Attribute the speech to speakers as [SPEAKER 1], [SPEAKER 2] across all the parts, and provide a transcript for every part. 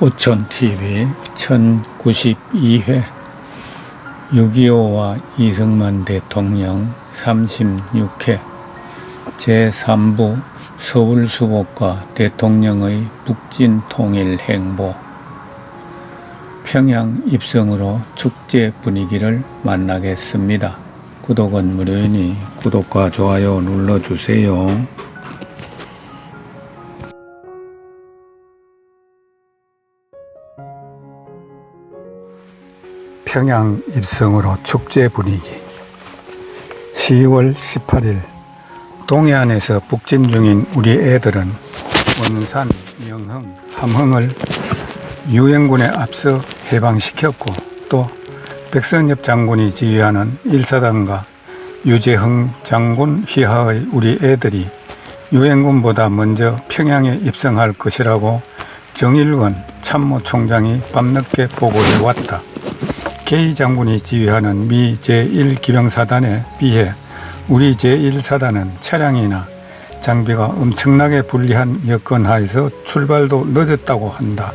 [SPEAKER 1] 오촌TV 1092회 6.25와 이승만 대통령 36회 제3부 서울수복과 대통령의 북진 통일 행보 평양 입성으로 축제 분위기를 만나겠습니다. 구독은 무료이니 구독과 좋아요 눌러주세요. 평양 입성으로 축제 분위기 10월 18일 동해안에서 북진 중인 우리 애들은 원산, 영흥, 함흥을 유엔군에 앞서 해방시켰고 또 백선엽 장군이 지휘하는 1사단과 유재흥 장군 휘하의 우리 애들이 유엔군보다 먼저 평양에 입성할 것이라고 정일권 참모총장이 밤늦게 보고해왔다. 게이 장군이 지휘하는 미 제1기병사단에 비해 우리 제1사단은 차량이나 장비가 엄청나게 불리한 여건 하에서 출발도 늦었다고 한다.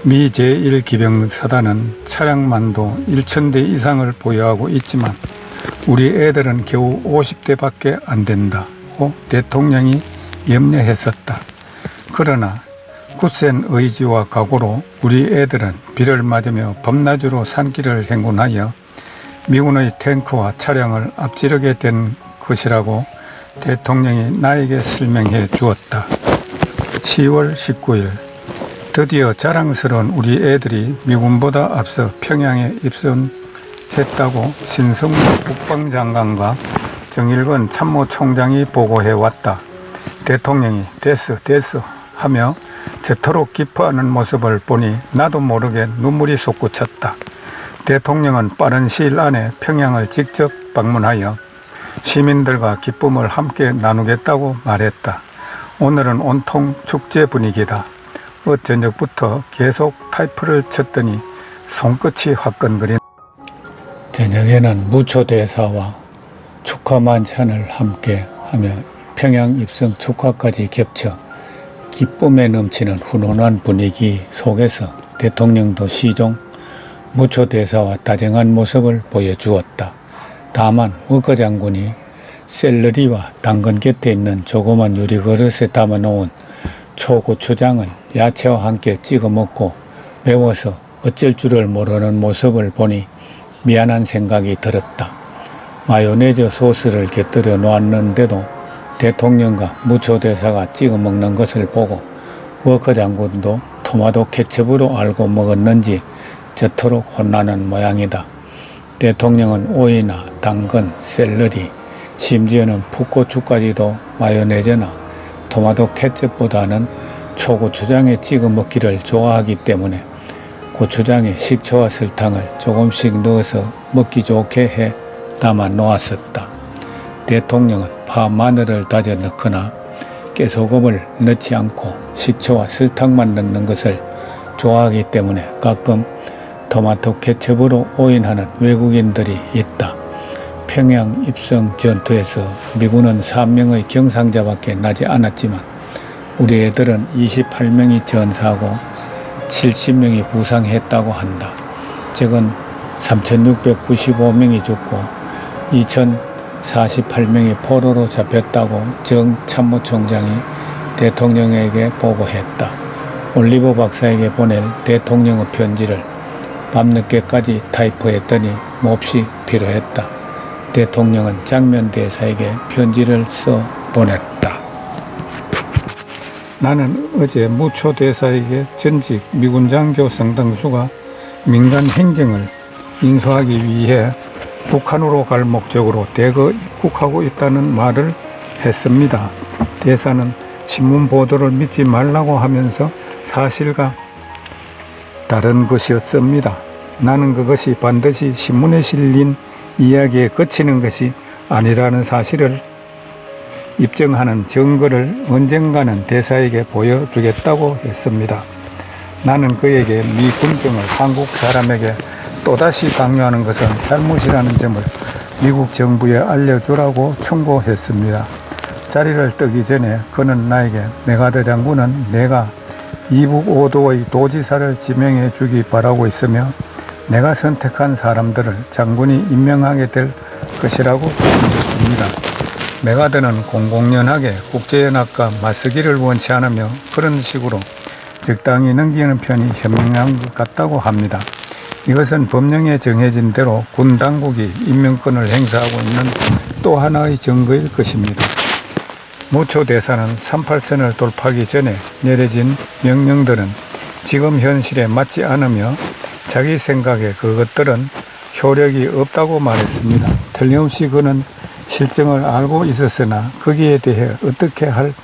[SPEAKER 1] 미 제1기병사단은 차량만도 1000대 이상을 보유하고 있지만 우리 애들은 겨우 50대밖에 안 된다고 대통령이 염려했었다. 그러나 굳센 의지와 각오로 우리 애들은 비를 맞으며 밤낮으로 산길을 행군하여 미군의 탱크와 차량을 앞지르게 된 것이라고 대통령이 나에게 설명해 주었다. 10월 19일 드디어 자랑스러운 우리 애들이 미군보다 앞서 평양에 입성했다고 신성무 국방장관과 정일권 참모총장이 보고해 왔다. 대통령이 됐어 하며 저토록 기뻐하는 모습을 보니 나도 모르게 눈물이 솟구쳤다. 대통령은 빠른 시일 안에 평양을 직접 방문하여 시민들과 기쁨을 함께 나누겠다고 말했다. 오늘은 온통 축제 분위기다. 저녁부터 계속 타이프를 쳤더니 손끝이 화끈거린다. 저녁에는 무초대사와 축하 만찬을 함께 하며 평양 입성 축하까지 겹쳐 기쁨에 넘치는 훈훈한 분위기 속에서 대통령도 시종 무초대사와 다정한 모습을 보여주었다. 다만 워커 장군이 샐러리와 당근 곁에 있는 조그만 유리그릇에 담아놓은 초고추장을 야채와 함께 찍어 먹고 매워서 어쩔 줄을 모르는 모습을 보니 미안한 생각이 들었다. 마요네즈 소스를 곁들여 놓았는데도 대통령과 무초대사가 찍어 먹는 것을 보고 워커 장군도 토마토 케첩으로 알고 먹었는지 저토록 혼나는 모양이다. 대통령은 오이나 당근, 샐러리, 심지어는 풋고추까지도 마요네즈나 토마토 케첩보다는 초고추장에 찍어 먹기를 좋아하기 때문에 고추장에 식초와 설탕을 조금씩 넣어서 먹기 좋게 해 담아 놓았었다. 대통령은 파, 마늘을 다져 넣거나 깨소금을 넣지 않고 식초와 설탕만 넣는 것을 좋아하기 때문에 가끔 토마토 케첩으로 오인하는 외국인들이 있다. 평양 입성 전투에서 미군은 3명의 경상자밖에 나지 않았지만 우리 애들은 28명이 전사하고 70명이 부상했다고 한다. 즉은 3695명이 죽고 2048명이 포로로 잡혔다고 정 참모총장이 대통령에게 보고했다. 올리버 박사에게 보낼 대통령의 편지를 밤늦게까지 타이프했더니 몹시 필요했다. 대통령은 장면 대사에게 편지를 써 보냈다. 나는 어제 무초 대사에게 전직 미군 장교 성당수가 민간 행정을 인수하기 위해 북한으로 갈 목적으로 대거 입국하고 있다는 말을 했습니다. 대사는 신문 보도를 믿지 말라고 하면서 사실과 다른 것이었습니다. 나는 그것이 반드시 신문에 실린 이야기에 그치는 것이 아니라는 사실을 입증하는 증거를 언젠가는 대사에게 보여주겠다고 했습니다. 나는 그에게 미 군정을 한국 사람에게 또다시 강요하는 것은 잘못이라는 점을 미국 정부에 알려주라고 충고했습니다. 자리를 뜨기 전에 그는 나에게 메가더 장군은 내가 이북 5도의 도지사를 지명해 주기 바라고 있으며 내가 선택한 사람들을 장군이 임명하게 될 것이라고 말했습니다. 메가드는 공공연하게 국제연합과 맞서기를 원치 않으며 그런 식으로 적당히 넘기는 편이 현명한 것 같다고 합니다. 이것은 법령에 정해진 대로 군 당국이 임명권을 행사하고 있는 또 하나의 증거일 것입니다. 무초 대사는 38선을 돌파하기 전에 내려진 명령들은 지금 현실에 맞지 않으며 자기 생각에 그것들은 효력이 없다고 말했습니다. 틀림없이 그는 실정을 알고 있었으나 거기에 대해 어떻게 할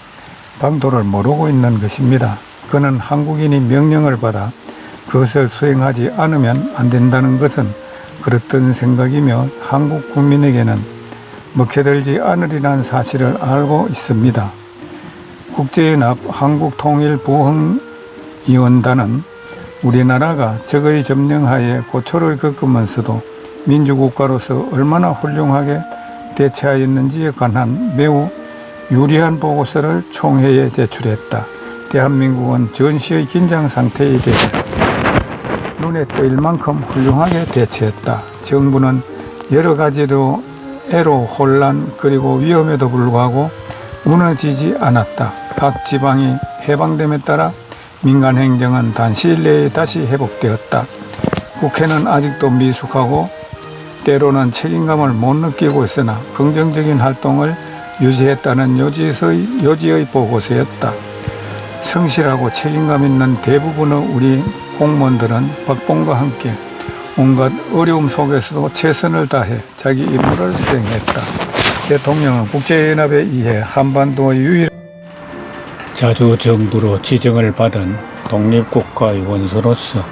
[SPEAKER 1] 방도를 모르고 있는 것입니다. 그는 한국인이 명령을 받아 그것을 수행하지 않으면 안 된다는 것은 그렇던 생각이며 한국 국민에게는 먹혀들지 않으리라는 사실을 알고 있습니다. 국제연합 한국통일보훈위원단은 우리나라가 적의 점령하에 고초를 겪으면서도 민주국가로서 얼마나 훌륭하게 대처하였는지에 관한 매우 유리한 보고서를 총회에 제출했다. 대한민국은 전시의 긴장 상태에 대해 눈에 띄일 만큼 훌륭하게 대처했다. 정부는 여러 가지로 애로 혼란 그리고 위험에도 불구하고 무너지지 않았다. 각 지방이 해방됨에 따라 민간 행정은 단시일 내에 다시 회복되었다. 국회는 아직도 미숙하고 때로는 책임감을 못 느끼고 있으나 긍정적인 활동을 유지했다는 요지의 보고서였다. 성실하고 책임감 있는 대부분의 우리 공무원들은 박봉과 함께 온갖 어려움 속에서도 최선을 다해 자기 임무를 수행했다. 대통령은 국제연합에 의해 한반도의 유일 자주정부로 지정을 받은 독립국가의 원수로서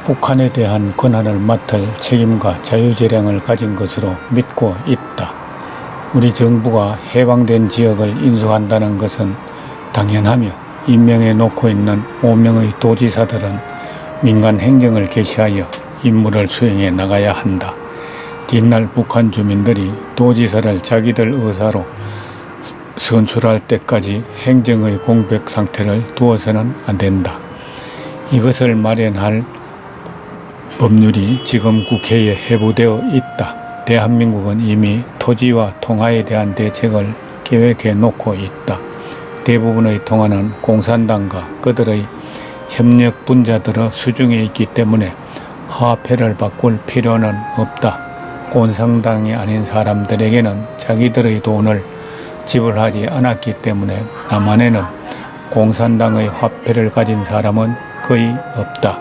[SPEAKER 1] 북한에 대한 권한을 맡을 책임과 자유재량을 가진 것으로 믿고 있다. 우리 정부가 해방된 지역을 인수한다는 것은 당연하며 임명해 놓고 있는 5명의 도지사들은 민간 행정을 개시하여 임무를 수행해 나가야 한다. 뒷날 북한 주민들이 도지사를 자기들 의사로 선출할 때까지 행정의 공백 상태를 두어서는 안 된다. 이것을 마련할 법률이 지금 국회에 회부되어 있다. 대한민국은 이미 토지와 통화에 대한 대책을 계획해 놓고 있다. 대부분의 통화는 공산당과 그들의 협력 분자들의 수중에 있기 때문에 화폐를 바꿀 필요는 없다. 공산당이 아닌 사람들에게는 자기들의 돈을 지불하지 않았기 때문에 남한에는 공산당의 화폐를 가진 사람은 거의 없다.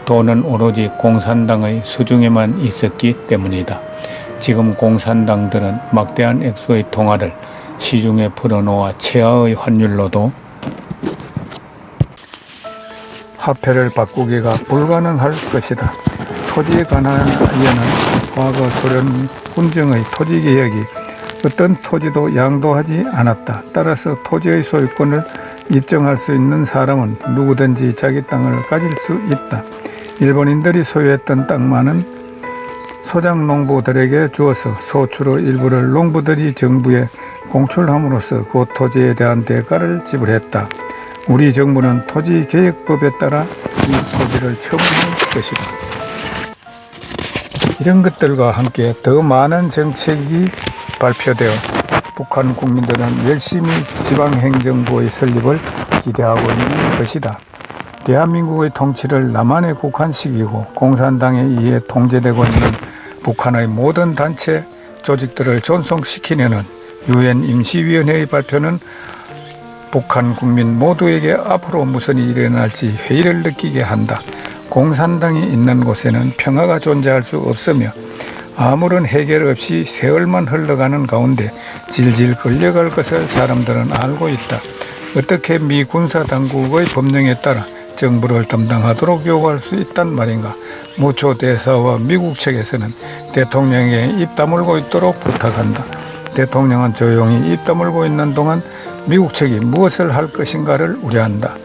[SPEAKER 1] 돈은 오로지 공산당의 수중에만 있었기 때문이다. 지금 공산당들은 막대한 액수의 통화를 시중에 풀어놓아 최하의 환율로도 화폐를 바꾸기가 불가능할 것이다. 토지에 관한 이해는 과거 소련 군정의 토지개혁이 어떤 토지도 양도하지 않았다. 따라서 토지의 소유권을 입증할 수 있는 사람은 누구든지 자기 땅을 가질 수 있다. 일본인들이 소유했던 땅만은 소작농부들에게 주어서 소출의 일부를 농부들이 정부에 공출함으로써 그 토지에 대한 대가를 지불했다. 우리 정부는 토지개혁법에 따라 이 토지를 처분할 것이다. 이런 것들과 함께 더 많은 정책이 발표되어 북한 국민들은 열심히 지방행정부의 설립을 기대하고 있는 것이다. 대한민국의 통치를 남한에 국한시키고 공산당에 의해 통제되고 있는 북한의 모든 단체 조직들을 존속시키려는 유엔 임시위원회의 발표는 북한 국민 모두에게 앞으로 무슨 일이 일어날지 회의를 느끼게 한다. 공산당이 있는 곳에는 평화가 존재할 수 없으며 아무런 해결 없이 세월만 흘러가는 가운데 질질 끌려갈 것을 사람들은 알고 있다. 어떻게 미 군사당국의 법령에 따라 정부를 담당하도록 요구할 수 있단 말인가. 무초 대사와 미국 측에서는 대통령에게 입 다물고 있도록 부탁한다. 대통령은 조용히 입 다물고 있는 동안 미국 측이 무엇을 할 것인가를 우려한다.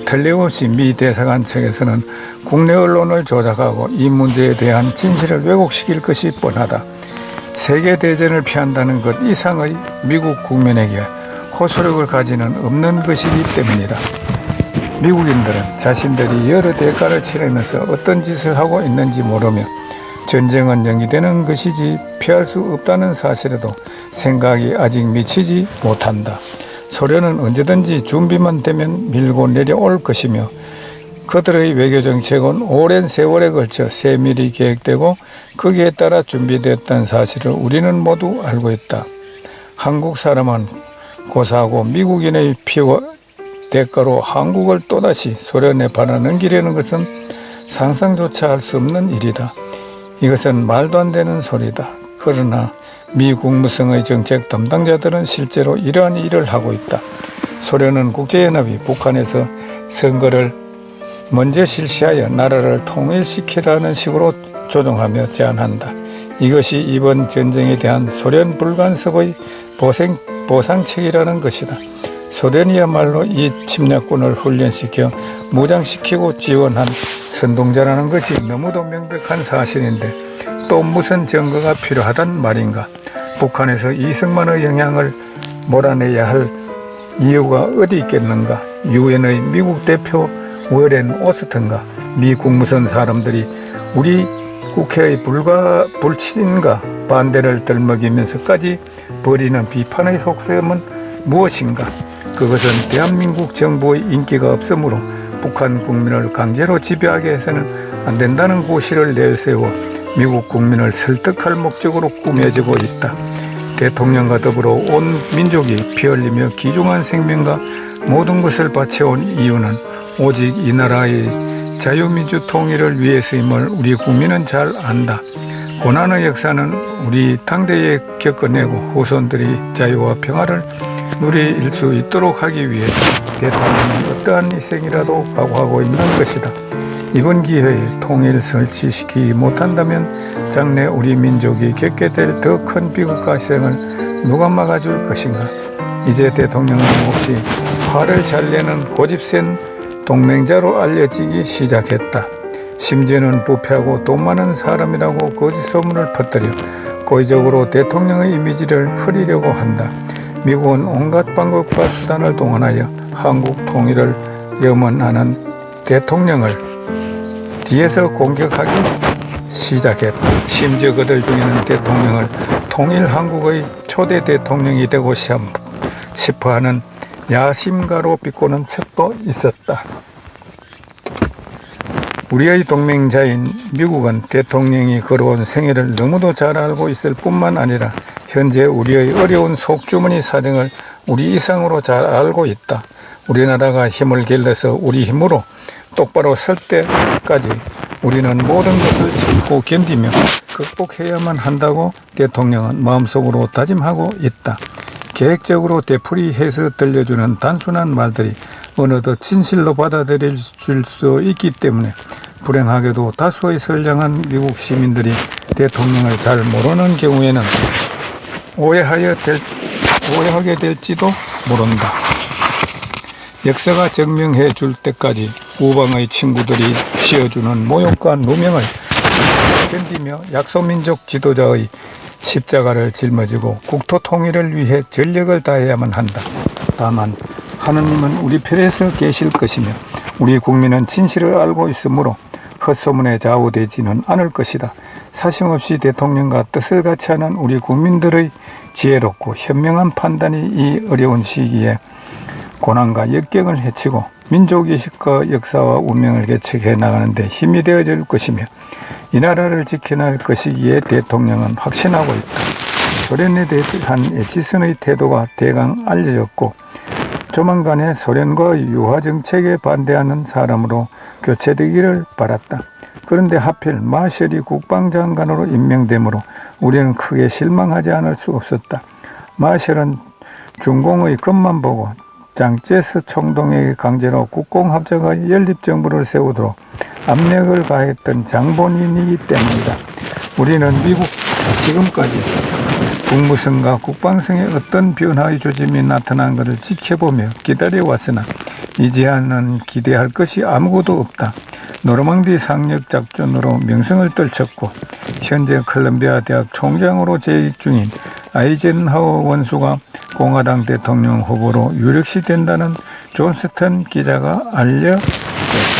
[SPEAKER 1] 틀림없이 미 대사관 측에서는 국내 언론을 조작하고 이 문제에 대한 진실을 왜곡시킬 것이 뻔하다. 세계대전을 피한다는 것 이상의 미국 국민에게 호소력을 가지는 없는 것이기 때문이다. 미국인들은 자신들이 여러 대가를 치르면서 어떤 짓을 하고 있는지 모르며 전쟁은 연기되는 것이지 피할 수 없다는 사실에도 생각이 아직 미치지 못한다. 소련은 언제든지 준비만 되면 밀고 내려올 것이며 그들의 외교정책은 오랜 세월에 걸쳐 세밀히 계획되고 거기에 따라 준비되었다는 사실을 우리는 모두 알고 있다. 한국 사람은 고사하고 미국인의 피와 대가로 한국을 또다시 소련에 팔아넘기려는 것은 상상조차 할 수 없는 일이다. 이것은 말도 안 되는 소리다. 그러나 미 국무성의 정책 담당자들은 실제로 이러한 일을 하고 있다. 소련은 국제연합이 북한에서 선거를 먼저 실시하여 나라를 통일시키라는 식으로 조종하며 제안한다. 이것이 이번 전쟁에 대한 소련 불간섭의 보상책이라는 것이다. 소련이야말로 이 침략군을 훈련시켜 무장시키고 지원한 선동자라는 것이 너무도 명백한 사실인데 또 무슨 증거가 필요하단 말인가. 북한에서 이승만의 영향을 몰아내야 할 이유가 어디 있겠는가. 유엔의 미국 대표 워렌 오스턴과 미 국무선 사람들이 우리 국회의 불친과 반대를 들먹이면서까지 벌이는 비판의 속셈은 무엇인가. 그것은 대한민국 정부의 인기가 없으므로 북한 국민을 강제로 지배하게 해서는 안 된다는 고시를 내세워 미국 국민을 설득할 목적으로 꾸며지고 있다. 대통령과 더불어 온 민족이 피 흘리며 귀중한 생명과 모든 것을 바쳐온 이유는 오직 이 나라의 자유민주 통일을 위해서임을 우리 국민은 잘 안다. 고난의 역사는 우리 당대에 겪어내고 후손들이 자유와 평화를 누릴 수 있도록 하기 위해 대통령은 어떠한 희생이라도 각오하고 있는 것이다. 이번 기회에 통일 설치시키지 못한다면 장래 우리 민족이 겪게 될 더 큰 비극과 희생을 누가 막아줄 것인가. 이제 대통령은 혹시 화를 잘 내는 고집센 동맹자로 알려지기 시작했다. 심지어는 부패하고 돈 많은 사람이라고 거짓 소문을 퍼뜨려 고의적으로 대통령의 이미지를 흐리려고 한다. 미국은 온갖 방법과 수단을 동원하여 한국 통일을 염원하는 대통령을 뒤에서 공격하기 시작했다. 심지어 그들 중에는 대통령을 통일 한국의 초대 대통령이 되고 싶어하는 야심가로 비꼬는 척도 있었다. 우리의 동맹자인 미국은 대통령이 걸어온 생애를 너무도 잘 알고 있을 뿐만 아니라 현재 우리의 어려운 속주머니 사정을 우리 이상으로 잘 알고 있다. 우리나라가 힘을 길러서 우리 힘으로 똑바로 설 때까지 우리는 모든 것을 참고 견디며 극복해야만 한다고 대통령은 마음속으로 다짐하고 있다. 계획적으로 되풀이해서 들려주는 단순한 말들이 어느덧 진실로 받아들일 수 있기 때문에 불행하게도 다수의 선량한 미국 시민들이 대통령을 잘 모르는 경우에는 오해하게 될지도 모른다. 역사가 증명해 줄 때까지 우방의 친구들이 씌워주는 모욕과 누명을 견디며 약소민족 지도자의 십자가를 짊어지고 국토 통일을 위해 전력을 다해야만 한다. 다만 하느님은 우리 편에서 계실 것이며 우리 국민은 진실을 알고 있으므로 헛소문에 좌우되지는 않을 것이다. 사심없이 대통령과 뜻을 같이 하는 우리 국민들의 지혜롭고 현명한 판단이 이 어려운 시기에 고난과 역경을 헤치고 민족의식과 역사와 운명을 개척해 나가는 데 힘이 되어줄 것이며 이 나라를 지켜낼 것이기에 대통령은 확신하고 있다. 소련에 대한 지선의 태도가 대강 알려졌고 조만간에 소련과의 유화정책에 반대하는 사람으로 교체되기를 바랐다. 그런데 하필 마셜이 국방장관으로 임명되므로 우리는 크게 실망하지 않을 수 없었다. 마셜은 중공의 것만 보고 장제스 총독에게 강제로 국공합작의 연립정부를 세우도록 압력을 가했던 장본인이기 때문이다. 우리는 지금까지 국무성과 국방성에 어떤 변화의 조짐이 나타난 것을 지켜보며 기다려왔으나 이제는 기대할 것이 아무것도 없다. 노르망디 상륙 작전으로 명성을 떨쳤고 현재 컬럼비아 대학 총장으로 재직 중인 아이젠하워 원수가 공화당 대통령 후보로 유력시 된다는 존스턴 기자가 알려줬다.